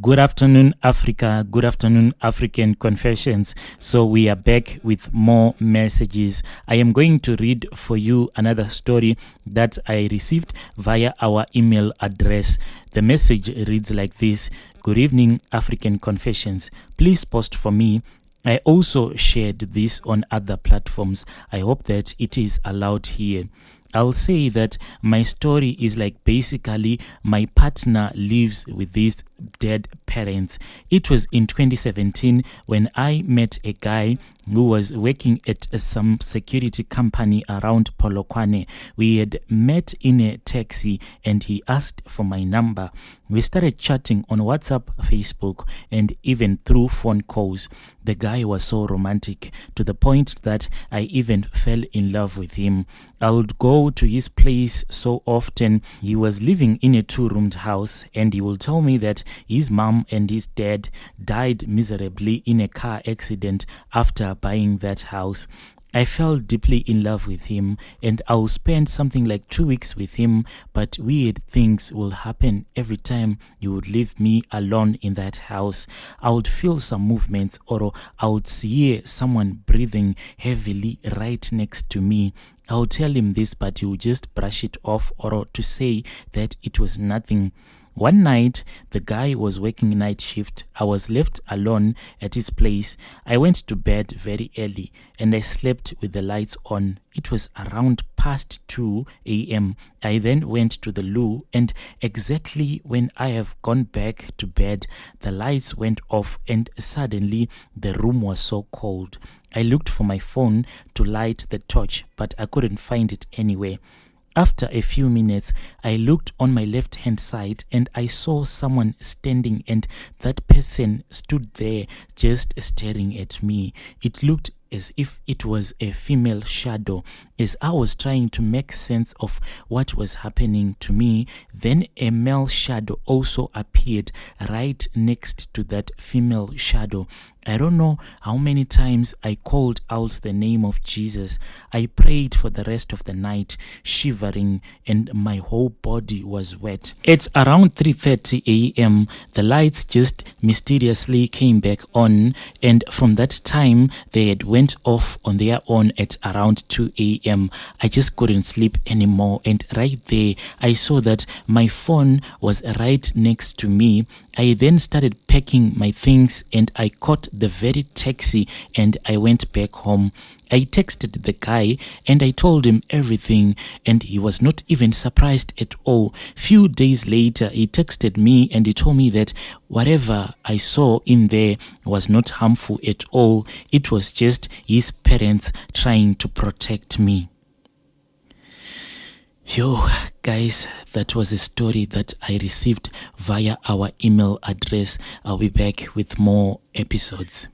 Good afternoon, Africa. Good afternoon, African Confessions. So we are back with more messages. I am going to read for you another story that I received via our email address. The message reads like this. Good evening, African Confessions. Please post for me. I also shared this on other platforms. I hope that it is allowed here. I'll say that my story is like basically my partner lives with these dead parents. It was in 2017 when I met a guy who was working at some security company around Polokwane. We had met in a taxi and he asked for my number. We started chatting on WhatsApp, Facebook, and even through phone calls. The guy was so romantic to the point that I even fell in love with him. I would go to his place so often. He was living in a 2-roomed house and he will tell me that his mom and his dad died miserably in a car accident after buying that house. I fell deeply in love with him and I'll spend something like 2 weeks with him, but weird things will happen every time you would leave me alone in that house. I would feel some movements or I would hear someone breathing heavily right next to me. I'll tell him this, but he would just brush it off or to say that it was nothing. One night, the guy was working night shift. I was left alone at his place. I went to bed very early and I slept with the lights on. It was around past 2 a.m. I then went to the loo and exactly when I have gone back to bed, the lights went off and suddenly the room was so cold. I looked for my phone to light the torch, but I couldn't find it anywhere. After a few minutes, I looked on my left-hand side and I saw someone standing, and that person stood there just staring at me. It looked as if it was a female shadow. As I was trying to make sense of what was happening to me, then a male shadow also appeared right next to that female shadow. I don't know how many times I called out the name of Jesus. I prayed for the rest of the night, shivering, and my whole body was wet. At around 3:30 a.m., the lights just mysteriously came back on, and from that time, they had went off on their own at around 2 a.m. I just couldn't sleep anymore, and right there, I saw that my phone was right next to me. I then started packing my things and I caught the very taxi and I went back home. I texted the guy and I told him everything and he was not even surprised at all. Few days later, he texted me and he told me that whatever I saw in there was not harmful at all. It was just his parents trying to protect me. Yo, guys, that was a story that I received via our email address. I'll be back with more episodes.